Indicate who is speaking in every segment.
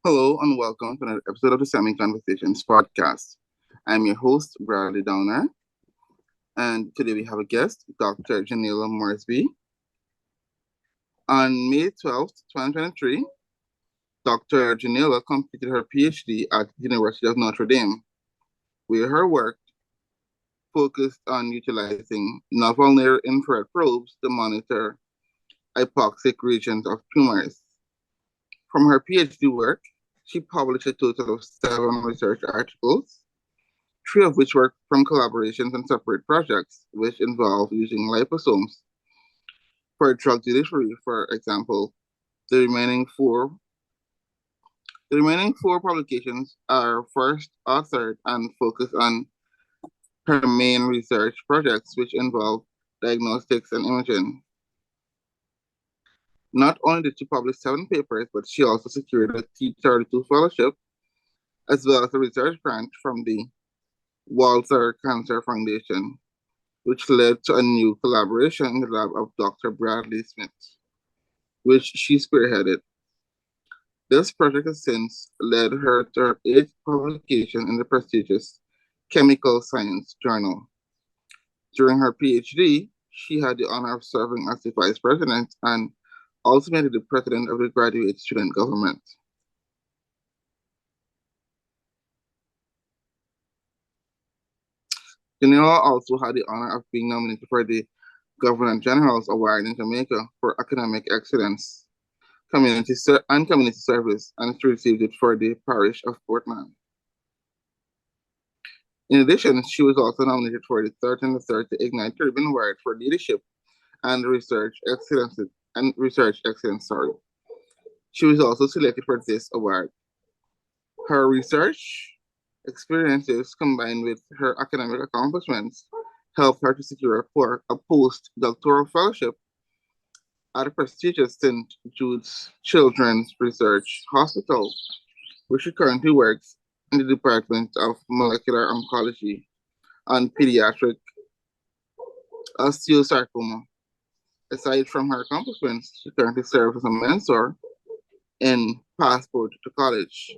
Speaker 1: Hello and welcome to another episode of the Stemmy Conversations podcast. I'm your host, Bradley Downer, and today we have a guest, Dr. Janeala Morsby. On May 12th, 2023, Dr. Janeala completed her PhD at the University of Notre Dame, where her work focused on utilizing novel near-infrared probes to monitor hypoxic regions of tumors. From her PhD work, she published a total of 7 research articles, 3 of which were from collaborations and separate projects, which involve using liposomes for drug delivery. For example, the remaining four publications are first authored and focus on her main research projects, which involve diagnostics and imaging. Not only did she publish 7 papers, but she also secured a T32 fellowship, as well as a research grant from the Walter Cancer Foundation, which led to a new collaboration in the lab of Dr. Bradley Smith, which she spearheaded. This project has since led her to her 8th publication in the prestigious Chemical Science Journal. During her PhD, she had the honor of serving as the vice president and ultimately the president of the graduate student government. Janeala also had the honor of being nominated for the Governor General's Award in Jamaica for academic excellence, community service, and she received it for the parish of Portland. In addition, she was also nominated for the 33rd to Ignite Caribbean Award for leadership and research excellence. She was also selected for this award. Her research experiences combined with her academic accomplishments helped her to secure a postdoctoral fellowship at a prestigious St. Jude's Children's Research Hospital, where she currently works in the Department of Molecular Oncology and Pediatric Osteosarcoma. Aside from her accomplishments, she currently serves as a mentor in Passport to College,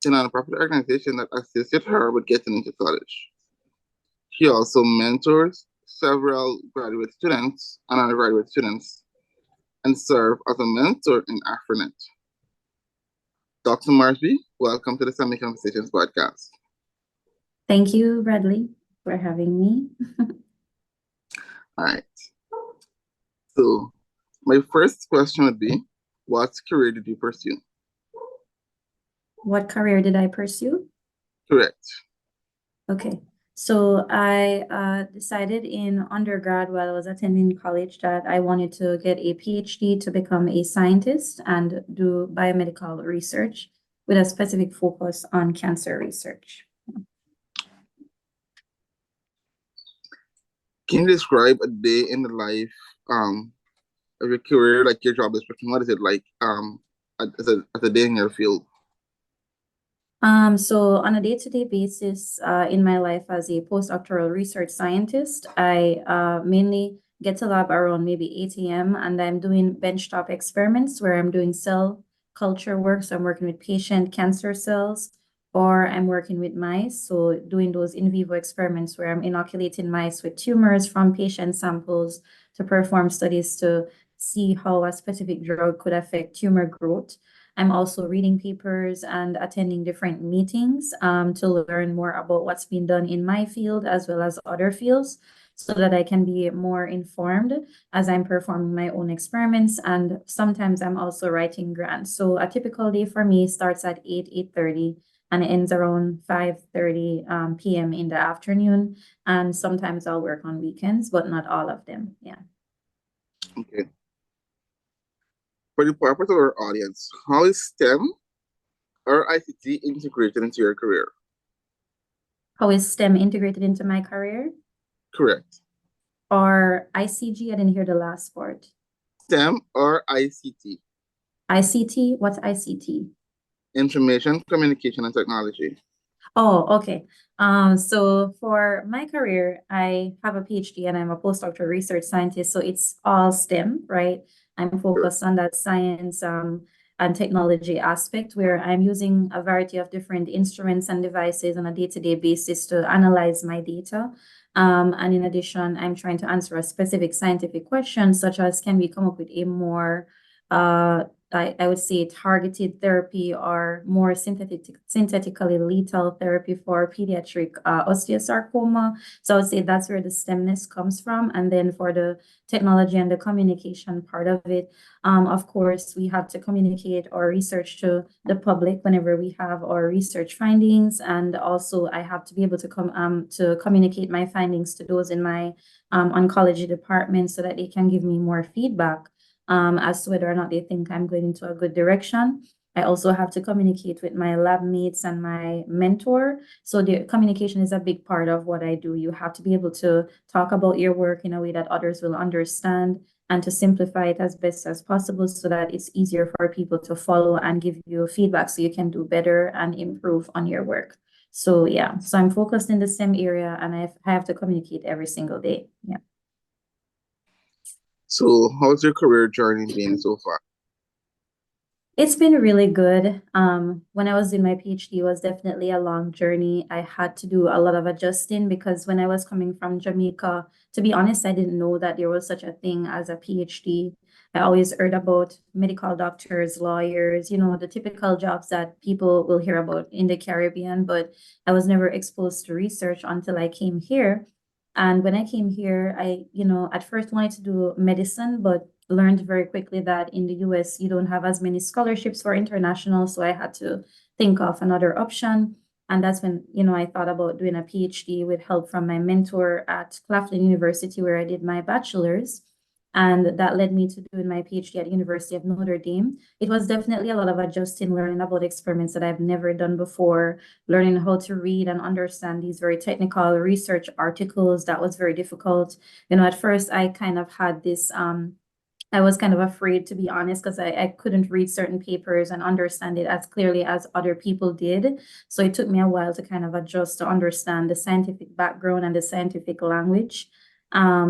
Speaker 1: a nonprofit organization that assisted her with getting into college. She also mentors several graduate students and undergraduate students and serves as a mentor in Afronet. Dr. Morsby, welcome to the Stemmy Conversations podcast.
Speaker 2: Thank you, Bradley, for having me.
Speaker 1: All right. So my first question would be, what career did you pursue?
Speaker 2: What career did I pursue?
Speaker 1: Correct.
Speaker 2: Okay. So I decided in undergrad while I was attending college that I wanted to get a PhD to become a scientist and do biomedical research with a specific focus on cancer research.
Speaker 1: Can you describe a day in the life of your career, like your job description? What is it like as a day in your field?
Speaker 2: So on a day-to-day basis, in my life as a postdoctoral research scientist, I mainly get to lab around maybe 8 a.m. and I'm doing benchtop experiments where I'm doing cell culture work. So I'm working with patient cancer cells, or I'm working with mice. So doing those in vivo experiments where I'm inoculating mice with tumors from patient samples to perform studies to see how a specific drug could affect tumor growth. I'm also reading papers and attending different meetings to learn more about what's been done in my field as well as other fields, so that I can be more informed as I'm performing my own experiments. And sometimes I'm also writing grants. So a typical day for me starts at 8:30, and it ends around 5:30 p.m. in the afternoon. And sometimes I'll work on weekends, but not all of them. Yeah.
Speaker 1: Okay. For the purpose of our audience, how is STEM or ICT integrated into your career?
Speaker 2: How is STEM integrated into my career?
Speaker 1: Correct.
Speaker 2: Or ICG? I didn't hear the last part.
Speaker 1: STEM or ICT?
Speaker 2: ICT? What's ICT?
Speaker 1: Information, Communication, and Technology.
Speaker 2: Oh, okay. So for my career, I have a PhD and I'm a postdoctoral research scientist. So it's all STEM, right? I'm
Speaker 1: Correct.
Speaker 2: focused on that science and technology aspect where I'm using a variety of different instruments and devices on a day-to-day basis to analyze my data. And in addition, I'm trying to answer a specific scientific question, such as can we come up with a more uh, I would say targeted therapy or more synthetically lethal therapy for pediatric osteosarcoma. So I would say that's where the STEMness comes from. And then for the technology and the communication part of it, of course, we have to communicate our research to the public whenever we have our research findings. And also I have to be able to communicate my findings to those in my oncology department so that they can give me more feedback as to whether or not they think I'm going into a good direction. I also have to communicate with my lab mates and my mentor. So the communication is a big part of what I do. You have to be able to talk about your work in a way that others will understand and to simplify it as best as possible so that it's easier for people to follow and give you feedback so you can do better and improve on your work. So yeah, so I'm focused in the same area and I have to communicate every single day. Yeah.
Speaker 1: So, how's your career journey been so far?
Speaker 2: It's been really good. When I was doing my PhD, it was definitely a long journey. I had to do a lot of adjusting because when I was coming from Jamaica, to be honest, I didn't know that there was such a thing as a PhD. I always heard about medical doctors, lawyers, the typical jobs that people will hear about in the Caribbean, but I was never exposed to research until I came here. And when I came here, at first wanted to do medicine, but learned very quickly that in the US, you don't have as many scholarships for international. So I had to think of another option. And that's when, I thought about doing a PhD with help from my mentor at Claflin University, where I did my bachelor's. And that led me to doing my PhD at University of Notre Dame. It was definitely a lot of adjusting, learning about experiments that I've never done before, learning how to read and understand these very technical research articles. That was very difficult. At first I kind of had this I was kind of afraid, to be honest, because I couldn't read certain papers and understand it as clearly as other people did. So it took me a while to kind of adjust to understand the scientific background and the scientific language.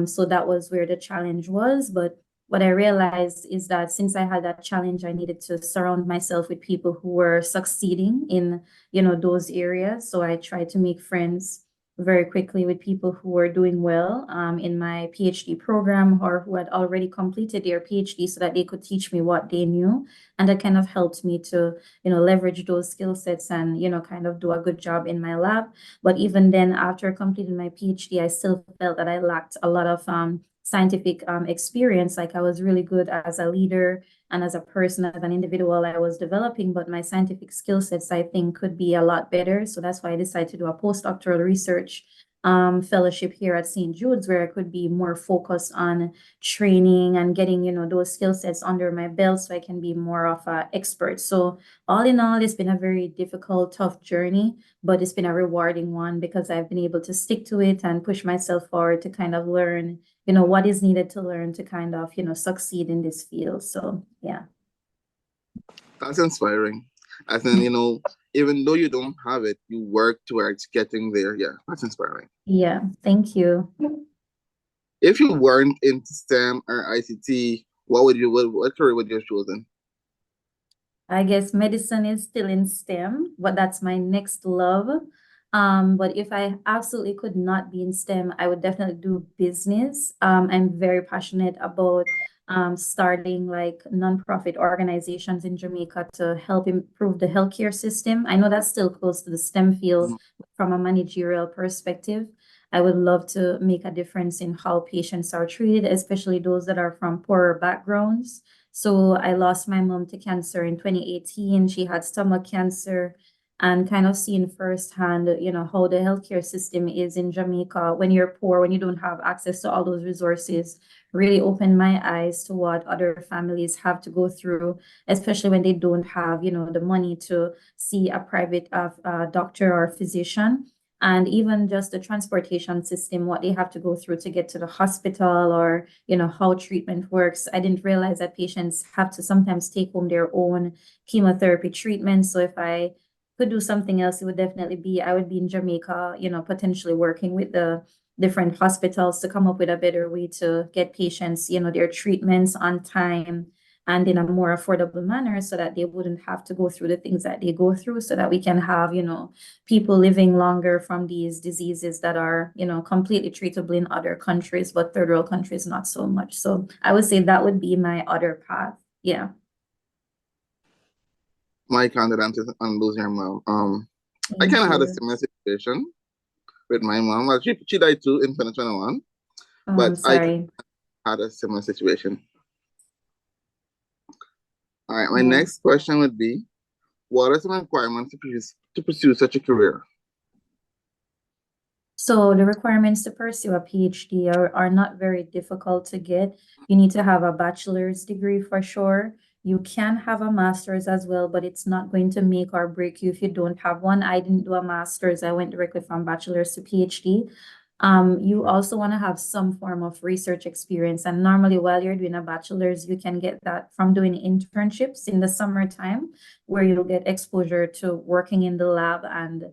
Speaker 2: So that was where the challenge was. But what I realized is that since I had that challenge, I needed to surround myself with people who were succeeding in, those areas. So I tried to make friends very quickly with people who were doing well in my PhD program or who had already completed their PhD so that they could teach me what they knew. And that kind of helped me to, leverage those skill sets and, kind of do a good job in my lab. But even then, after completing my PhD, I still felt that I lacked a lot of scientific experience. Like I was really good as a leader and as a person, as an individual, I was developing, but my scientific skill sets, I think, could be a lot better. So that's why I decided to do a postdoctoral research fellowship here at St. Jude's, where I could be more focused on training and getting, those skill sets under my belt so I can be more of an expert. So all in all, it's been a very difficult, tough journey, but it's been a rewarding one because I've been able to stick to it and push myself forward to kind of learn, what is needed to learn to kind of, succeed in this field. So yeah.
Speaker 1: That's inspiring. As in, even though you don't have it, you work towards getting there. Yeah, that's inspiring.
Speaker 2: Yeah, thank you.
Speaker 1: If you weren't into STEM or ICT, what career would you have chosen?
Speaker 2: I guess medicine is still in STEM, but that's my next love. But if I absolutely could not be in STEM, I would definitely do business. I'm very passionate about starting like nonprofit organizations in Jamaica to help improve the healthcare system. I know that's still close to the STEM field from a managerial perspective. I would love to make a difference in how patients are treated, especially those that are from poorer backgrounds. So I lost my mom to cancer in 2018. She had stomach cancer. and kind of seeing firsthand, how the healthcare system is in Jamaica when you're poor, when you don't have access to all those resources, really opened my eyes to what other families have to go through, especially when they don't have, the money to see a private doctor or physician. And even just the transportation system, what they have to go through to get to the hospital, or, how treatment works. I didn't realize that patients have to sometimes take home their own chemotherapy treatment. So if I could do something else, it would definitely be, I would be in Jamaica, potentially working with the different hospitals to come up with a better way to get patients, their treatments on time and in a more affordable manner, so that they wouldn't have to go through the things that they go through, so that we can have, people living longer from these diseases that are, completely treatable in other countries, but third world countries, not so much. So I would say that would be my other path. Yeah.
Speaker 1: My condolences on losing your mom. I
Speaker 2: Thank
Speaker 1: kind of had a
Speaker 2: you.
Speaker 1: similar situation with my mom. Well, she died too in 2021,
Speaker 2: Oh, I'm
Speaker 1: but I
Speaker 2: sorry.
Speaker 1: had a similar situation. All right, my
Speaker 2: Yeah.
Speaker 1: next question would be, what are some requirements to pursue such a career?
Speaker 2: So the requirements to pursue a PhD are not very difficult to get. You need to have a bachelor's degree for sure. You can have a master's as well, but it's not going to make or break you if you don't have one. I didn't do a master's. I went directly from bachelor's to PhD. You also want to have some form of research experience. And normally, while you're doing a bachelor's, you can get that from doing internships in the summertime, where you'll get exposure to working in the lab, and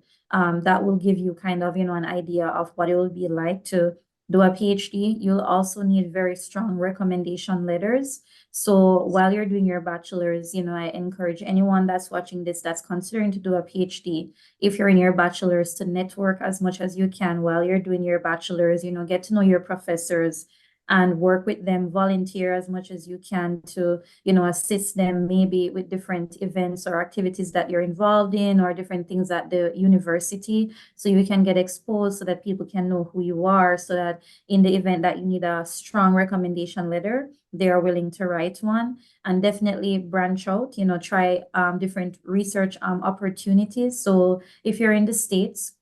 Speaker 2: that will give you kind of, an idea of what it will be like to do a PhD. You'll also need very strong recommendation letters. So while you're doing your bachelor's, I encourage anyone that's watching this that's considering to do a PhD, if you're in your bachelor's, to network as much as you can while you're doing your bachelor's, get to know your professors and work with them, volunteer as much as you can to, assist them maybe with different events or activities that you're involved in, or different things at the university, so you can get exposed, so that people can know who you are, so that in the event that you need a strong recommendation letter, they are willing to write one. And definitely branch out, try different research opportunities. So if you're in the States,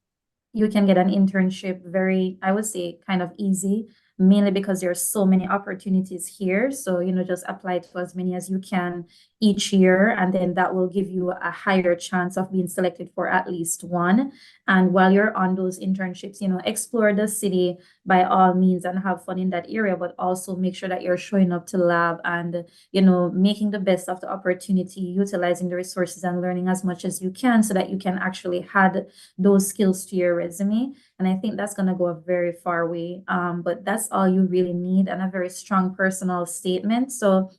Speaker 2: you can get an internship very, I would say, kind of easy, mainly because there are so many opportunities here. So, just apply to as many as you can each year, and then that will give you a higher chance of being selected for at least one. And while you're on those internships, explore the city by all means and have fun in that area, but also make sure that you're showing up to lab and, making the best of the opportunity, utilizing the resources and learning as much as you can, so that you can actually add those skills to your resume. And I think that's going to go a very far way. But that's all you really need, and a very strong personal statement. So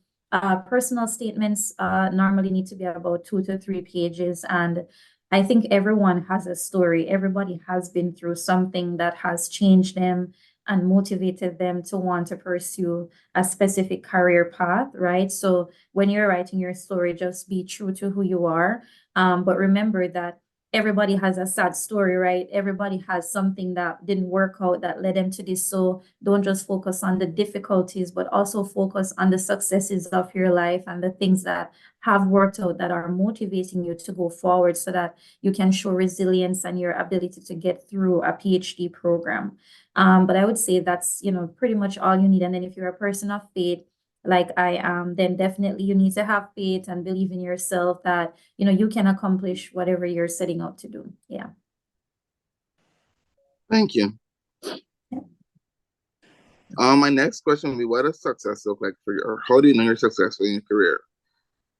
Speaker 2: personal statements normally need to be about 2 to 3 pages. And I think everyone has a story. Everybody has been through something that has changed them and motivated them to want to pursue a specific career path, right? So when you're writing your story, just be true to who you are. But remember that everybody has a sad story, right? Everybody has something that didn't work out that led them to this. So don't just focus on the difficulties, but also focus on the successes of your life and the things that have worked out, that are motivating you to go forward, so that you can show resilience and your ability to get through a PhD program. But I would say that's, pretty much all you need. And then if you're a person of faith, like I am, then definitely you need to have faith and believe in yourself that, you can accomplish whatever you're setting out to do. Yeah.
Speaker 1: Thank you.
Speaker 2: Yeah.
Speaker 1: My next question would be, what does success look like for you? Or how do you know you're successful in your career?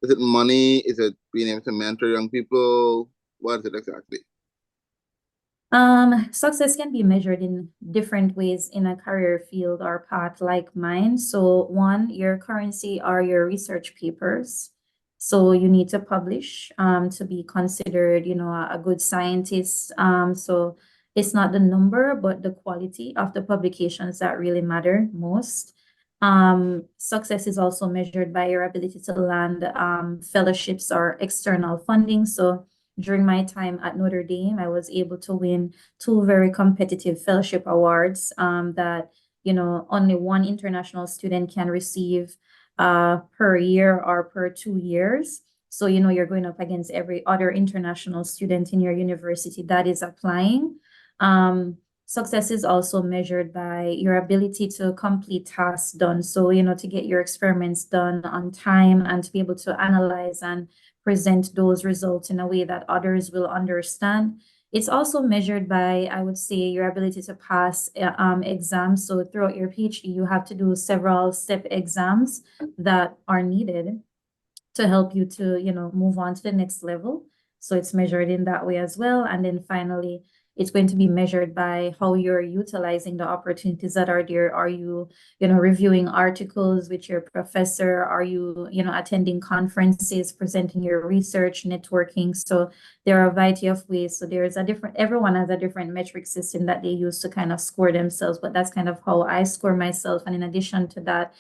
Speaker 1: Is it money? Is it being able to mentor young people? What is it exactly?
Speaker 2: Success can be measured in different ways in a career field or path like mine. So one, your currency are your research papers. So you need to publish to be considered, a good scientist. So it's not the number, but the quality of the publications that really matter most. Success is also measured by your ability to land fellowships or external funding. So during my time at Notre Dame, I was able to win two very competitive fellowship awards that, only one international student can receive per year or per 2 years. So, you're going up against every other international student in your university that is applying. Success is also measured by your ability to complete tasks done. So, to get your experiments done on time and to be able to analyze and present those results in a way that others will understand. It's also measured by, I would say, your ability to pass exams. So throughout your PhD, you have to do several step exams that are needed to help you to, move on to the next level. So it's measured in that way as well. And then finally, it's going to be measured by how you're utilizing the opportunities that are there. Are you, reviewing articles with your professor? Are you, attending conferences, presenting your research, networking? So there are a variety of ways. So everyone has a different metric system that they use to kind of score themselves, but that's kind of how I score myself. And in addition to that,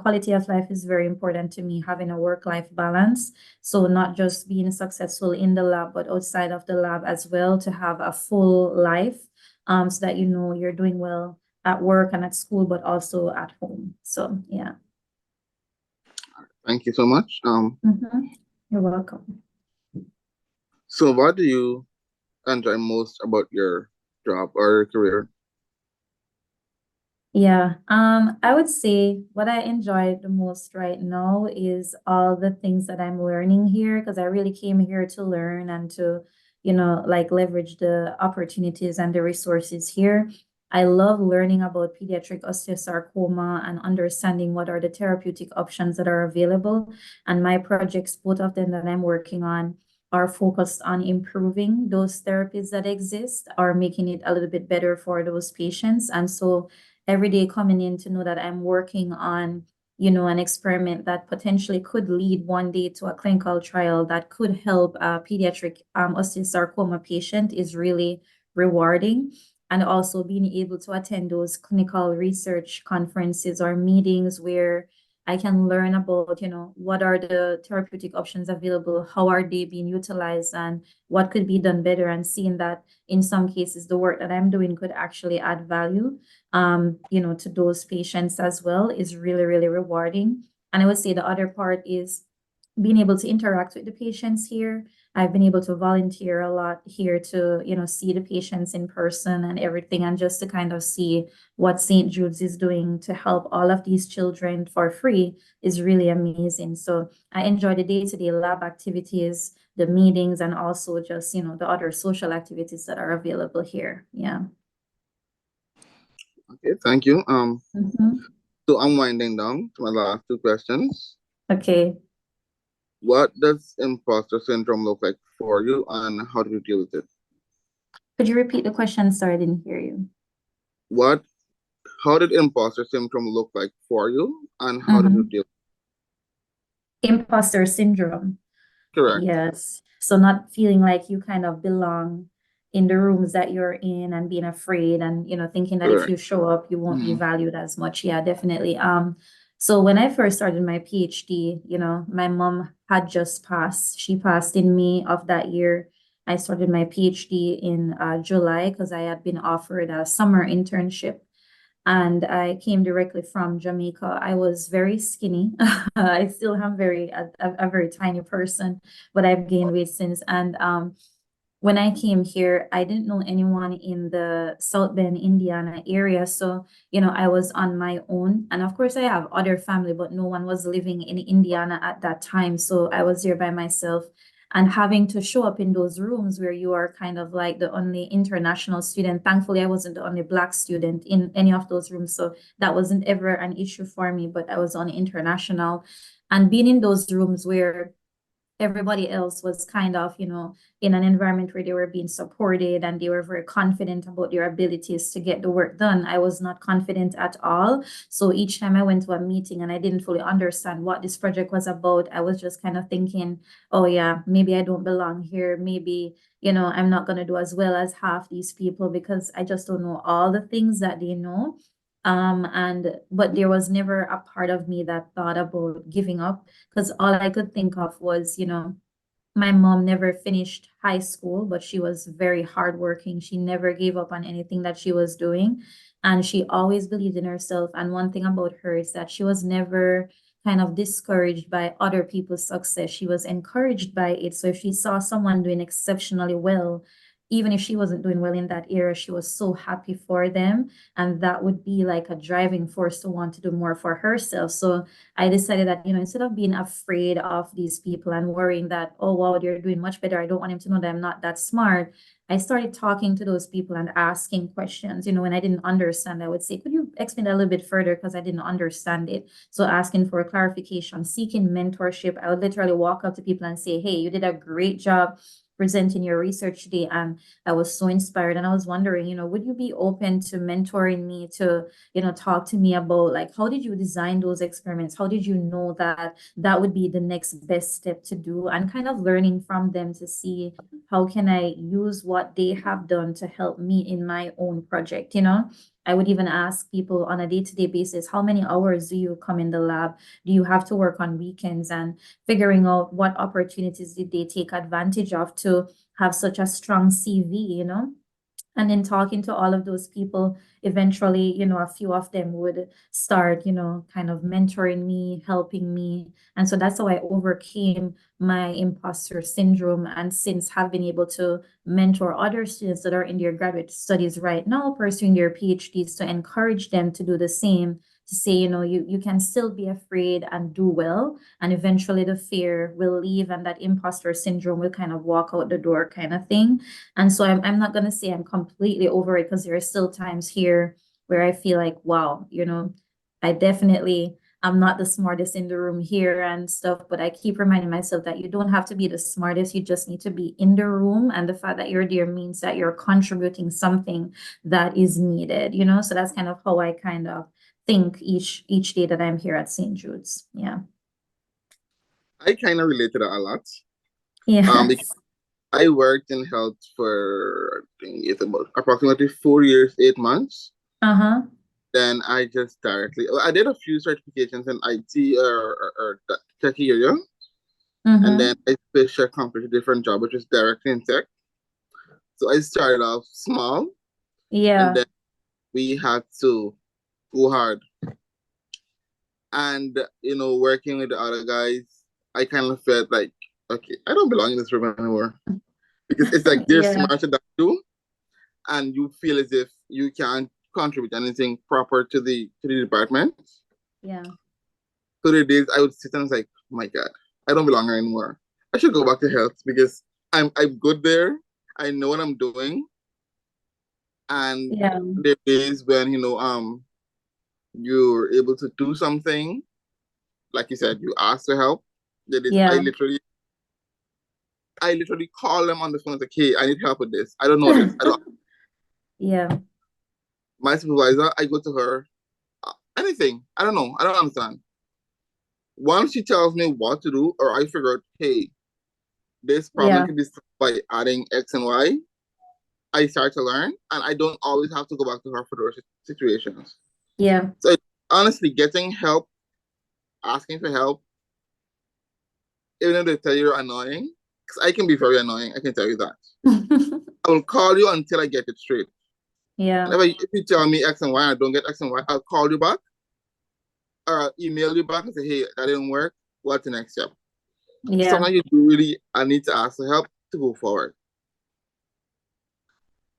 Speaker 2: quality of life is very important to me, having a work-life balance. So not just being successful in the lab, but outside of the lab as well, to have a full life, so that you're doing well at work and at school, but also at home. So yeah.
Speaker 1: Thank you so much.
Speaker 2: You're welcome.
Speaker 1: So what do you enjoy most about your job or career?
Speaker 2: Yeah, I would say what I enjoy the most right now is all the things that I'm learning here, because I really came here to learn and to, like leverage the opportunities and the resources here. I love learning about pediatric osteosarcoma and understanding what are the therapeutic options that are available. And my projects, both of them that I'm working on, are focused on improving those therapies that exist or making it a little bit better for those patients. And so every day coming in to know that I'm working on, an experiment that potentially could lead one day to a clinical trial that could help a pediatric osteosarcoma patient is really rewarding. And also being able to attend those clinical research conferences or meetings where I can learn about, what are the therapeutic options available, how are they being utilized, and what could be done better, and seeing that in some cases the work that I'm doing could actually add value, to those patients as well is really, really rewarding. And I would say the other part is being able to interact with the patients here. I've been able to volunteer a lot here to, see the patients in person and everything, and just to kind of see what St. Jude's is doing to help all of these children for free is really amazing. So I enjoy the day-to-day lab activities, the meetings, and also just, the other social activities that are available here. Yeah.
Speaker 1: Okay, thank you.
Speaker 2: Mhm.
Speaker 1: So I'm winding down to my last two questions.
Speaker 2: Okay.
Speaker 1: What does imposter syndrome look like for you, and how do you deal with it?
Speaker 2: Could you repeat the question? Sorry, I didn't hear you.
Speaker 1: How did imposter syndrome look like for you, and how did you
Speaker 2: Mhm.
Speaker 1: deal?
Speaker 2: Imposter syndrome.
Speaker 1: Correct.
Speaker 2: Yes. So not feeling like you kind of belong in the rooms that you're in and being afraid and, thinking that if
Speaker 1: Correct.
Speaker 2: you show up, you won't be
Speaker 1: Mhm.
Speaker 2: valued as much. Yeah, definitely. So when I first started my PhD, my mom had just passed. She passed in May of that year. I started my PhD in July because I had been offered a summer internship, and I came directly from Jamaica. I was very skinny. I still am a very tiny person, but I've gained weight since. And when I came here, I didn't know anyone in the South Bend, Indiana area. So, I was on my own. And of course, I have other family, but no one was living in Indiana at that time. So I was here by myself. And having to show up in those rooms where you are kind of like the only international student. Thankfully, I wasn't the only Black student in any of those rooms. So that wasn't ever an issue for me, but I was on international. And being in those rooms where everybody else was kind of, in an environment where they were being supported and they were very confident about their abilities to get the work done. I was not confident at all. So each time I went to a meeting and I didn't fully understand what this project was about, I was just kind of thinking, oh yeah, maybe I don't belong here. Maybe, I'm not going to do as well as half these people because I just don't know all the things that they know. But there was never a part of me that thought about giving up, because all I could think of was, my mom never finished high school, but she was very hardworking. She never gave up on anything that she was doing, and she always believed in herself. And one thing about her is that she was never kind of discouraged by other people's success. She was encouraged by it. So if she saw someone doing exceptionally well, even if she wasn't doing well in that area, she was so happy for them. And that would be like a driving force to want to do more for herself. So I decided that, instead of being afraid of these people and worrying that, oh, wow, they're doing much better, I don't want him to know that I'm not that smart. I started talking to those people and asking questions. When I didn't understand, I would say, could you explain that a little bit further? Because I didn't understand it. So asking for clarification, seeking mentorship. I would literally walk up to people and say, hey, you did a great job presenting your research today, and I was so inspired. And I was wondering, would you be open to mentoring me to, talk to me about, like, how did you design those experiments? How did you know that that would be the next best step to do? And kind of learning from them to see how can I use what they have done to help me in my own project. I would even ask people on a day-to-day basis, how many hours do you come in the lab? Do you have to work on weekends? And figuring out what opportunities did they take advantage of to have such a strong CV. And then talking to all of those people, eventually, a few of them would start, kind of mentoring me, helping me. And so that's how I overcame my imposter syndrome. And since have been able to mentor other students that are in their graduate studies right now, pursuing their PhDs, to encourage them to do the same, to say, you can still be afraid and do well. And eventually the fear will leave and that imposter syndrome will kind of walk out the door kind of thing. And so I'm not going to say I'm completely over it, because there are still times here where I feel like, wow, I definitely I'm not the smartest in the room here and stuff, but I keep reminding myself that you don't have to be the smartest. You just need to be in the room. And the fact that you're there means that you're contributing something that is needed. So that's kind of how I kind of think each day that I'm here at St. Jude's. Yeah.
Speaker 1: I kind of relate to that a lot.
Speaker 2: Yeah.
Speaker 1: Because I worked in health for, I think it's about approximately 4 years, 8 months.
Speaker 2: Uh-huh.
Speaker 1: Then I just I did a few certifications in IT or tech area. And then
Speaker 2: Mm-hmm.
Speaker 1: I switched a completely different job, which was directly in tech. So I started off small, and
Speaker 2: Yeah.
Speaker 1: then we had to go hard. And, working with the other guys, I kind of felt like, okay, I don't belong in this room anymore. Because it's like they're
Speaker 2: Yeah.
Speaker 1: smarter than you, and you feel as if you can't contribute anything proper to the department.
Speaker 2: Yeah.
Speaker 1: So the days I would sit and I was like, oh my God, I don't belong here anymore. I should go back to health because I'm good there. I know what I'm doing. And
Speaker 2: Yeah.
Speaker 1: there are days when, you're able to do something. Like you said, you ask for help. There is
Speaker 2: Yeah.
Speaker 1: I literally call them on the phone and say, hey, I need help with this. I don't know this. I don't
Speaker 2: Yeah.
Speaker 1: My supervisor, I go to her, anything. I don't know. I don't understand. Once she tells me what to do, or I figure out, hey, this problem
Speaker 2: Yeah.
Speaker 1: can be solved by adding X and Y, I start to learn, and I don't always have to go back to her for those situations.
Speaker 2: Yeah.
Speaker 1: So honestly, getting help, asking for help, even if they tell you you're annoying, because I can be very annoying, I can tell you that. I will call you until I get it straight.
Speaker 2: Yeah.
Speaker 1: And if you tell me X and Y and I don't get X and Y, I'll call you back or email you back and say, hey, that didn't work. What's the next step?
Speaker 2: Yeah.
Speaker 1: Sometimes you do really, I need to ask for help to go forward.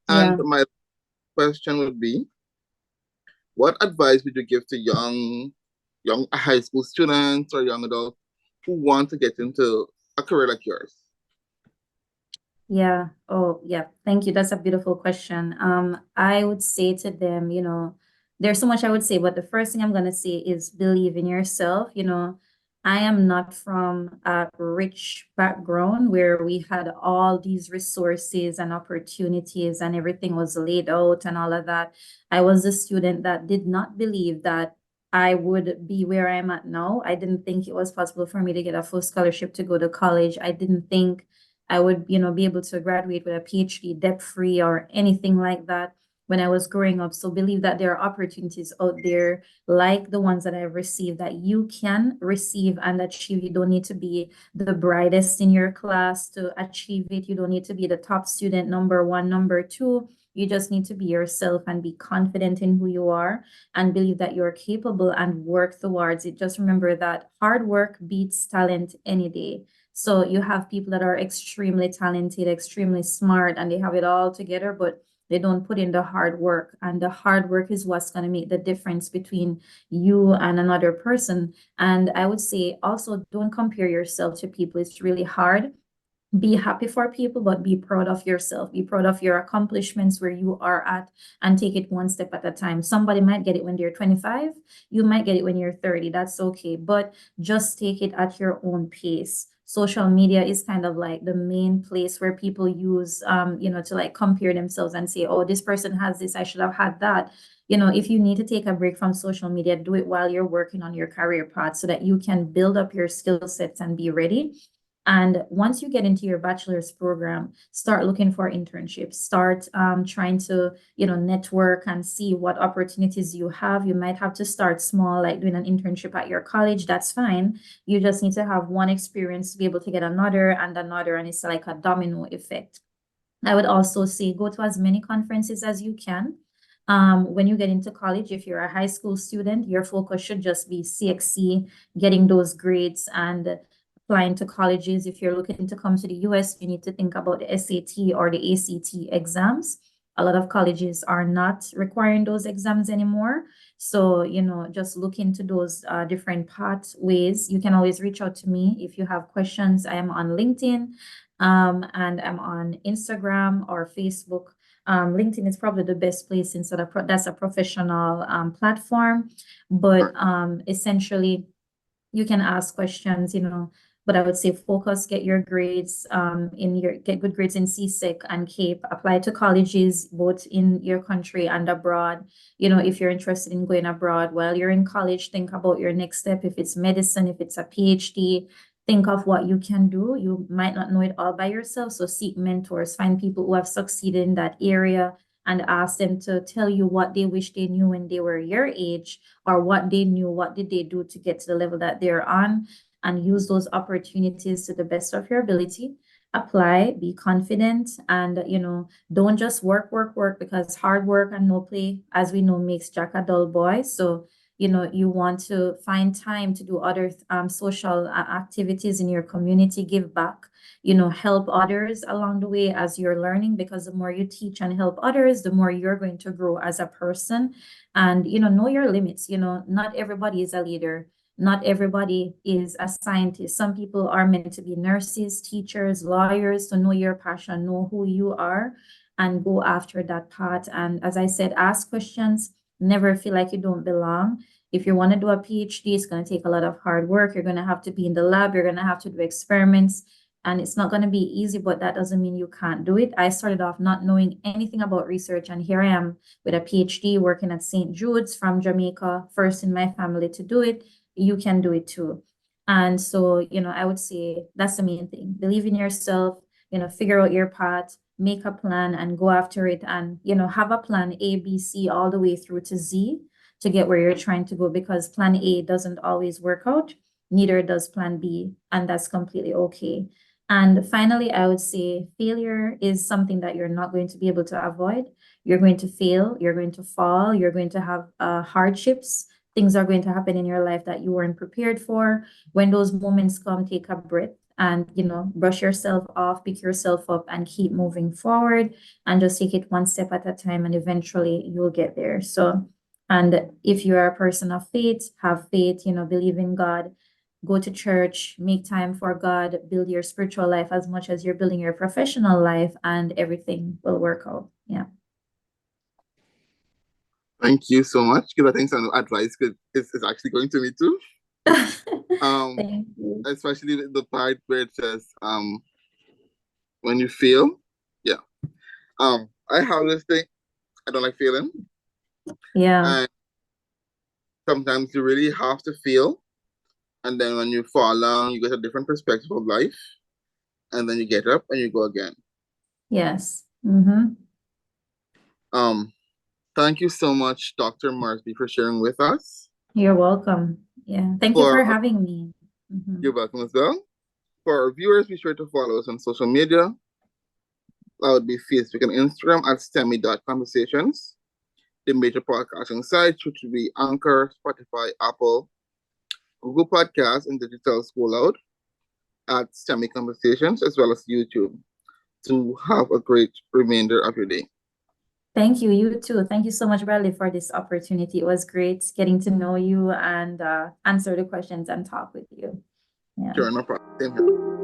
Speaker 1: And
Speaker 2: Yeah.
Speaker 1: my question would be, what advice would you give to young high school students or young adults who want to get into a career like yours?
Speaker 2: Yeah. Oh, yeah. Thank you. That's a beautiful question. I would say to them, there's so much I would say, but the first thing I'm gonna say is believe in yourself. I am not from a rich background where we had all these resources and opportunities and everything was laid out and all of that. I was a student that did not believe that I would be where I'm at now. I didn't think it was possible for me to get a full scholarship to go to college. I didn't think I would, be able to graduate with a PhD debt-free or anything like that when I was growing up. So believe that there are opportunities out there like the ones that I've received that you can receive and achieve. You don't need to be the brightest in your class to achieve it. You don't need to be the top student, number one, number two. You just need to be yourself and be confident in who you are and believe that you're capable and work towards it. Just remember that hard work beats talent any day. So you have people that are extremely talented, extremely smart, and they have it all together, but they don't put in the hard work. And the hard work is what's going to make the difference between you and another person. And I would say also don't compare yourself to people. It's really hard. Be happy for people, but be proud of yourself. Be proud of your accomplishments where you are at and take it one step at a time. Somebody might get it when they're 25. You might get it when you're 30. That's okay. But just take it at your own pace. Social media is kind of like the main place where people use, to like compare themselves and say, oh, this person has this, I should have had that. If you need to take a break from social media, do it while you're working on your career path so that you can build up your skill sets and be ready. And once you get into your bachelor's program, start looking for internships, start trying to, network and see what opportunities you have. You might have to start small, like doing an internship at your college. That's fine. You just need to have one experience to be able to get another and another. And it's like a domino effect. I would also say go to as many conferences as you can. When you get into college, if you're a high school student, your focus should just be CXC, getting those grades and applying to colleges. If you're looking to come to the US, you need to think about the SAT or the ACT exams. A lot of colleges are not requiring those exams anymore. So, just look into those different pathways. You can always reach out to me if you have questions. I am on LinkedIn, and I'm on Instagram or Facebook. LinkedIn is probably the best place since that's a professional platform. But essentially, you can ask questions, but I would say focus, get your grades get good grades in CSEC and CAPE, apply to colleges both in your country and abroad. If you're interested in going abroad while you're in college, think about your next step. If it's medicine, if it's a PhD, think of what you can do. You might not know it all by yourself, so seek mentors, find people who have succeeded in that area and ask them to tell you what they wish they knew when they were your age, or what they knew, what did they do to get to the level that they're on, and use those opportunities to the best of your ability. Apply, be confident, and don't just work, because hard work and no play, as we know, makes Jack a dull boy. So you want to find time to do other social activities in your community, give back, help others along the way as you're learning, because the more you teach and help others, the more you're going to grow as a person. And, know your limits. Not everybody is a leader. Not everybody is a scientist. Some people are meant to be nurses, teachers, lawyers. So know your passion, know who you are, and go after that path. And as I said, ask questions. Never feel like you don't belong. If you want to do a PhD, it's going to take a lot of hard work. You're going to have to be in the lab. You're going to have to do experiments. And it's not going to be easy, but that doesn't mean you can't do it. I started off not knowing anything about research, and here I am with a PhD working at St. Jude's from Jamaica, first in my family to do it. You can do it too. And so, I would say that's the main thing. Believe in yourself, figure out your path, make a plan and go after it, and, have a plan A, B, C, all the way through to Z to get where you're trying to go, because plan A doesn't always work out. Neither does plan B, and that's completely okay. And finally, I would say failure is something that you're not going to be able to avoid. You're going to fail, you're going to fall, you're going to have hardships. Things are going to happen in your life that you weren't prepared for. When those moments come, take a breath and, brush yourself off, pick yourself up, and keep moving forward, and just take it one step at a time, and eventually you'll get there. So, and if you are a person of faith, have faith, believe in God, go to church, make time for God, build your spiritual life as much as you're building your professional life, and everything will work out. Yeah.
Speaker 1: Thank you so much, because I think some advice is actually going to me too.
Speaker 2: Thank you.
Speaker 1: Especially the part where it says when you fail. Yeah. I have this thing. I don't like failing.
Speaker 2: Yeah.
Speaker 1: And sometimes you really have to fail. And then when you fall down, you get a different perspective of life. And then you get up and you go again.
Speaker 2: Yes. Mm-hmm.
Speaker 1: Thank you so much, Dr. Morsby, for sharing with us.
Speaker 2: You're welcome. Yeah. Thank you for having me.
Speaker 1: You're welcome as well. For our viewers, be sure to follow us on social media. That would be Facebook and Instagram at Stemmy.conversations. The major podcasting sites, which would be Anchor, Spotify, Apple, Google Podcasts, and Digital School Out at Stemmy Conversations, as well as YouTube. To have a great remainder of your day.
Speaker 2: Thank you. You too. Thank you so much, Bradley, for this opportunity. It was great getting to know you and answer the questions and talk with you. Yeah.
Speaker 1: Sure, no problem. Same here.